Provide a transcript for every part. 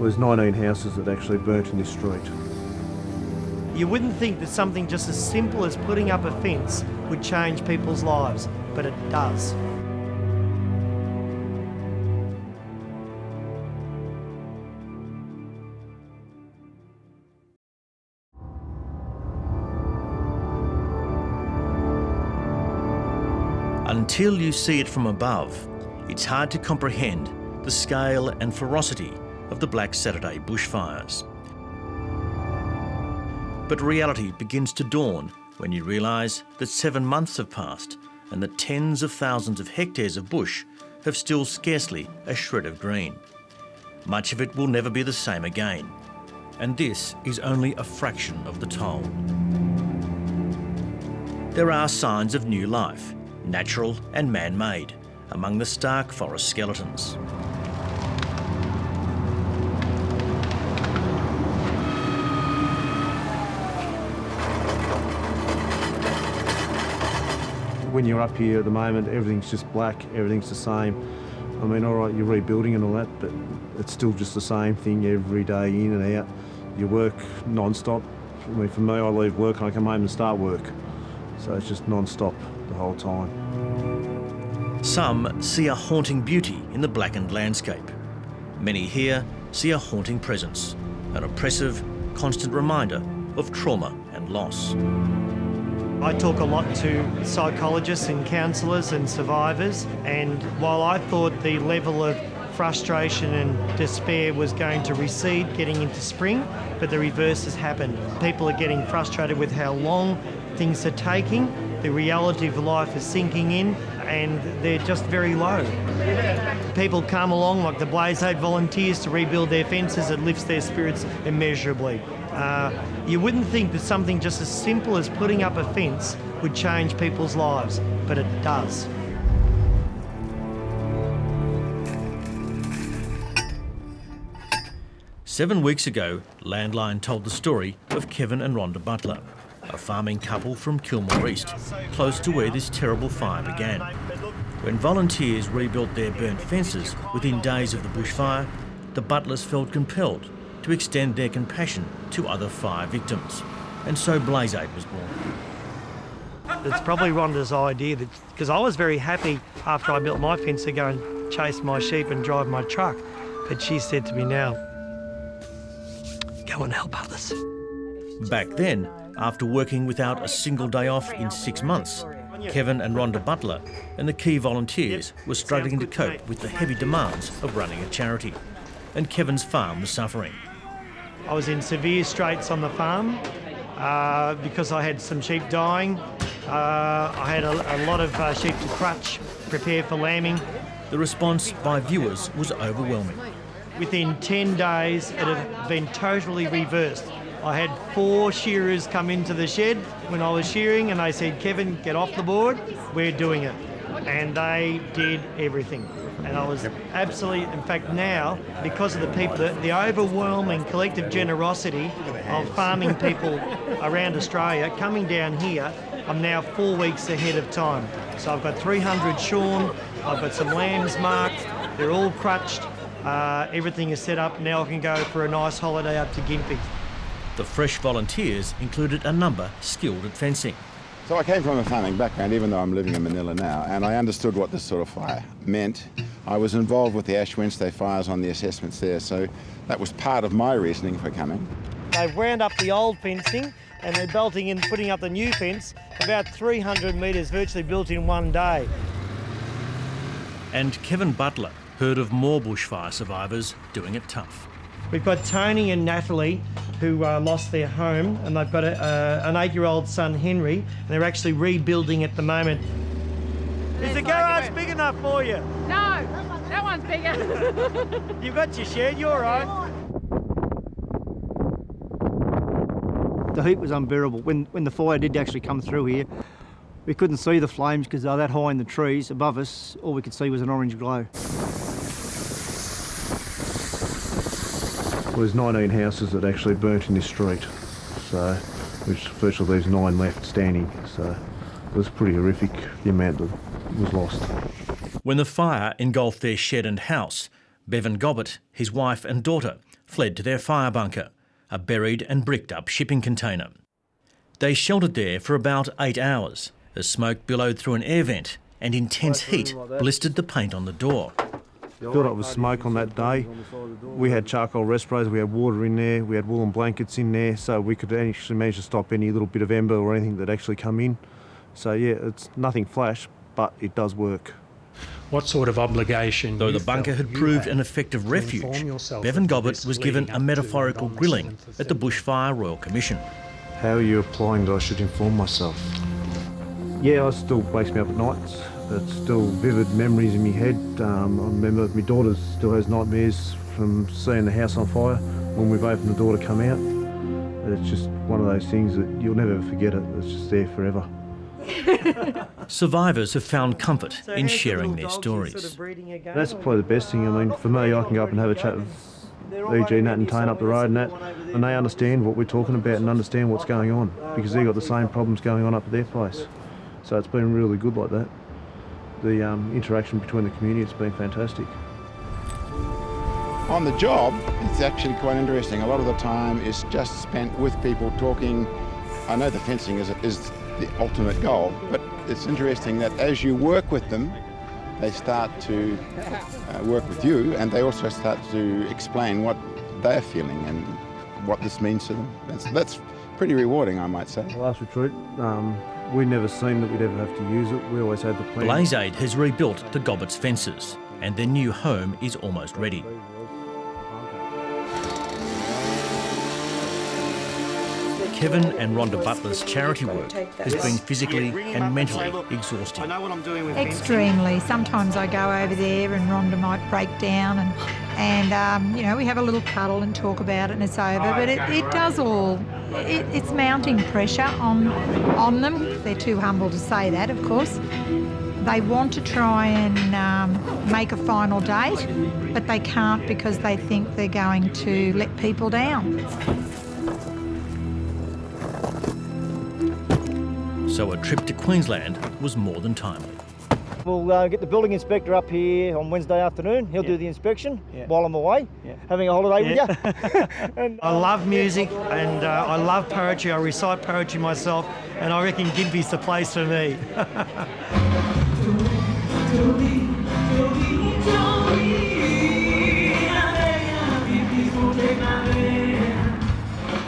There's 19 houses that actually burnt in this street. You wouldn't think that something just as simple as putting up a fence would change people's lives, but it does. Until you see it from above, it's hard to comprehend the scale and ferocity of the Black Saturday bushfires. But reality begins to dawn when you realise that 7 months have passed and that tens of thousands of hectares of bush have still scarcely a shred of green. Much of it will never be the same again, and this is only a fraction of the toll. There are signs of new life, natural and man-made, among the stark forest skeletons. When you're up here at the moment, everything's just black, everything's the same. I mean, all right, you're rebuilding and all that, but it's still just the same thing every day, in and out. You work non-stop. I mean, for me, I leave work and I come home and start work. So it's just non-stop the whole time. Some see a haunting beauty in the blackened landscape. Many here see a haunting presence, an oppressive, constant reminder of trauma and loss. I talk a lot to psychologists and counsellors and survivors, and while I thought the level of frustration and despair was going to recede getting into spring, but the reverse has happened. People are getting frustrated with how long things are taking, the reality of life is sinking in, and they're just very low. People come along like the Blaze 8 volunteers to rebuild their fences. It lifts their spirits immeasurably. You wouldn't think that something just as simple as putting up a fence would change people's lives, but it does. "7 weeks ago, Landline told the story of Kevin and Rhonda Butler, a farming couple from Kilmore East, close to where this terrible fire began. When volunteers rebuilt their burnt fences within days of the bushfire, the Butlers felt compelled to extend their compassion to other fire victims, and so Blaze 8 was born. It's probably Rhonda's idea, because I was very happy after I built my fence to go and chase my sheep and drive my truck, but she said to me, now, go and help others. Back then, after working without a single day off in 6 months, Kevin and Rhonda Butler and the key volunteers were struggling to cope with the heavy demands of running a charity, and Kevin's farm was suffering. I was in severe straits on the farm because I had some sheep dying. I had a lot of sheep to crutch, prepare for lambing. The response by viewers was overwhelming. Within 10 days, it had been totally reversed. I had 4 shearers come into the shed when I was shearing, and they said, Kevin, get off the board, we're doing it. And they did everything. And I was absolutely, in fact now, because of the people, the overwhelming collective generosity of farming people around Australia coming down here, I'm now 4 weeks ahead of time. So I've got 300 shorn, I've got some lambs marked, they're all crutched, everything is set up. Now I can go for a nice holiday up to Gympie. The fresh volunteers included a number skilled at fencing. So I came from a farming background, even though I'm living in Manila now, and I understood what this sort of fire meant. I was involved with the Ash Wednesday fires on the assessments there, so that was part of my reasoning for coming. They've wound up the old fencing and they're belting and putting up the new fence, about 300 metres virtually built in one day. And Kevin Butler heard of more bushfire survivors doing it tough. We've got Tony and Natalie who lost their home, and they've got an 8-year-old son, Henry, and they're actually rebuilding at the moment. Is the garage big enough for you? No, that one's bigger. You've got your shed, you're all right. The heat was unbearable. When the fire did actually come through here, we couldn't see the flames because they were that high in the trees above us. All we could see was an orange glow. Well, there's 19 houses that actually burnt in this street, so which virtually leaves 9 left standing. So it was pretty horrific, the amount that was lost. When the fire engulfed their shed and house, Bevan Gobbett, his wife and daughter, fled to their fire bunker, a buried and bricked up shipping container. They sheltered there for about 8 hours as smoke billowed through an air vent and intense heat blistered the paint on the door. Filled up with smoke on that day. We had charcoal respirators, we had water in there, we had woolen blankets in there, so we could actually manage to stop any little bit of ember or anything that actually come in. So yeah, it's nothing flash, but it does work. What sort of obligation? Though the bunker had proved an effective refuge, Bevan Gobbett was given a metaphorical grilling at the Bushfire Royal Commission. How are you applying that I should inform myself? Yeah, it still wakes me up at nights. It's still vivid memories in my head. I remember my daughter still has nightmares from seeing the house on fire when we've opened the door to come out. It's just one of those things that you'll never forget it. It's just there forever. Survivors have found comfort in sharing their stories. That's probably the best thing. I mean, for me, I can go up and have a chat with E.G. Nat and Tane up the road and they understand what we're talking about and understand what's going on because they've got the same problems going on up at their place. So it's been really good like that. The interaction between the community, it's been fantastic. On the job, it's actually quite interesting. A lot of the time is just spent with people talking. I know the fencing is the ultimate goal, but it's interesting that as you work with them, they start to work with you, and they also start to explain what they're feeling and what this means to them. That's pretty rewarding, I might say. The last retreat, we never seen that we'd ever have to use it. We always had the plan. Blaze Aid has rebuilt the Gobbett's fences, and their new home is almost ready. Kevin and Rhonda Butler's charity work has been physically and mentally exhausting. Extremely. Sometimes I go over there and Rhonda might break down and you know, we have a little cuddle and talk about it and it's over. But it does all. It's mounting pressure on them. They're too humble to say that, of course. They want to try and make a final date, but they can't because they think they're going to let people down. So a trip to Queensland was more than timely. We'll get the building inspector up here on Wednesday afternoon. He'll do the inspection while I'm away, having a holiday with you. And, I love music and I love poetry. I recite poetry myself and I reckon Gympie's the place for me.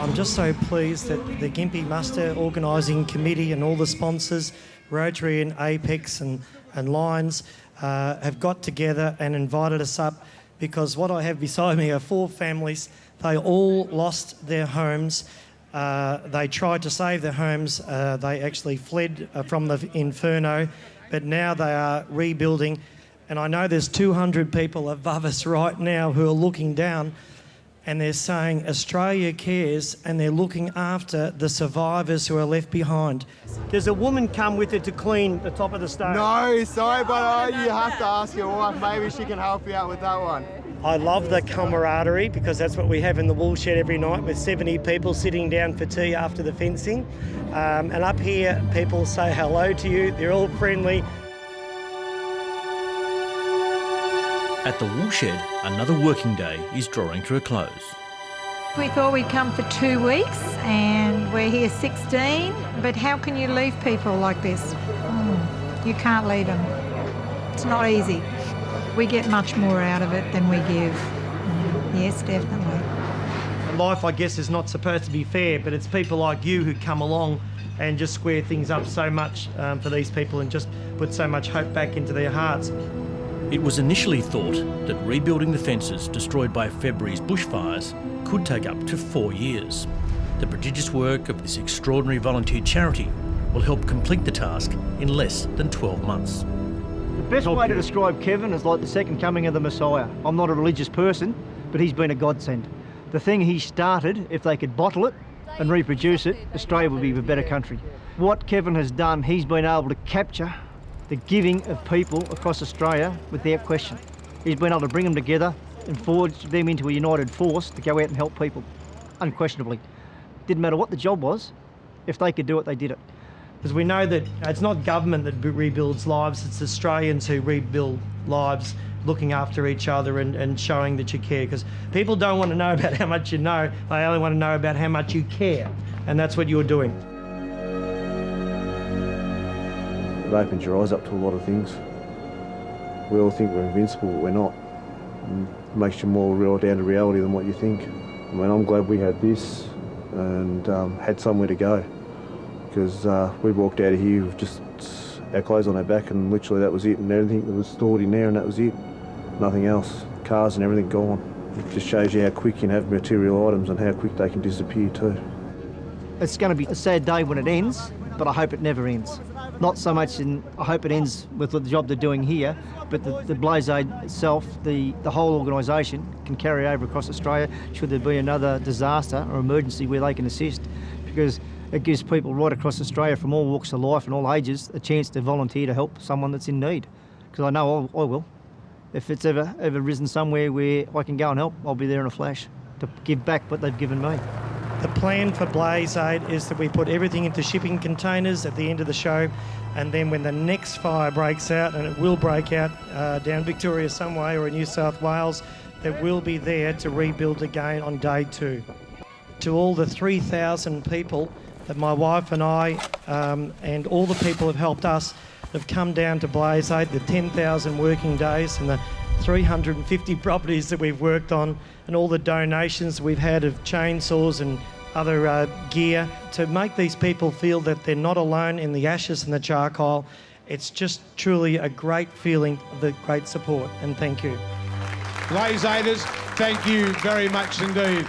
I'm just so pleased that the Gympie Muster Organising Committee and all the sponsors, Rotary and Apex and Lions, have got together and invited us up because what I have beside me are 4 families. They all lost their homes. They tried to save their homes. They actually fled from the inferno, but now they are rebuilding. And I know there's 200 people above us right now who are looking down and they're saying Australia cares and they're looking after the survivors who are left behind. Does a woman come with it to clean the top of the stone? No, sorry, but you have to ask your wife. Maybe she can help you out with that one. I love the camaraderie because that's what we have in the wool shed every night with 70 people sitting down for tea after the fencing. And up here, people say hello to you. They're all friendly. At the woolshed, another working day is drawing to a close. We thought we'd come for 2 weeks and we're here 16, but how can you leave people like this? You can't leave them. It's not easy. We get much more out of it than we give. Yes, definitely. Life, I guess, is not supposed to be fair, but it's people like you who come along and just square things up so much for these people and just put so much hope back into their hearts. It was initially thought that rebuilding the fences destroyed by February's bushfires could take up to 4 years. The prodigious work of this extraordinary volunteer charity will help complete the task in less than 12 months. the best way to describe Kevin is like the second coming of the Messiah. I'm not a religious person, but he's been a godsend. The thing he started, if they could bottle it and reproduce it, Australia would be a better country. What Kevin has done, he's been able to capture the giving of people across Australia without question. He's been able to bring them together and forge them into a united force to go out and help people, unquestionably. Didn't matter what the job was, if they could do it, they did it. Because we know that it's not government that rebuilds lives, it's Australians who rebuild lives looking after each other and showing that you care, because people don't want to know about how much you know, they only want to know about how much you care, and that's what you're doing. It opens your eyes up to a lot of things. We all think we're invincible, but we're not. It makes you more real down to reality than what you think. I mean, I'm glad we had this and had somewhere to go, because we walked out of here with just our clothes on our back, and literally that was it, and everything that was stored in there, and that was it. Nothing else. Cars and everything gone. It just shows you how quick you can have material items and how quick they can disappear too. It's going to be a sad day when it ends, but I hope it never ends. Not so much I hope it ends with the job they're doing here, but the Blaze Aid itself, the whole organisation can carry over across Australia should there be another disaster or emergency where they can assist, because it gives people right across Australia from all walks of life and all ages a chance to volunteer to help someone that's in need. Because I know I will. If it's ever risen somewhere where I can go and help, I'll be there in a flash to give back what they've given me. The plan for Blaze Aid is that we put everything into shipping containers at the end of the show, and then when the next fire breaks out, and it will break out down Victoria some way or in New South Wales, that we'll be there to rebuild again on day 2. To all the 3,000 people that my wife and I and all the people have helped us have come down to Blaze Aid, the 10,000 working days and the 350 properties that we've worked on, and all the donations we've had of chainsaws and other gear to make these people feel that they're not alone in the ashes and the charcoal. It's just truly a great feeling of the great support, and thank you. Blaze Aiders, thank you very much indeed.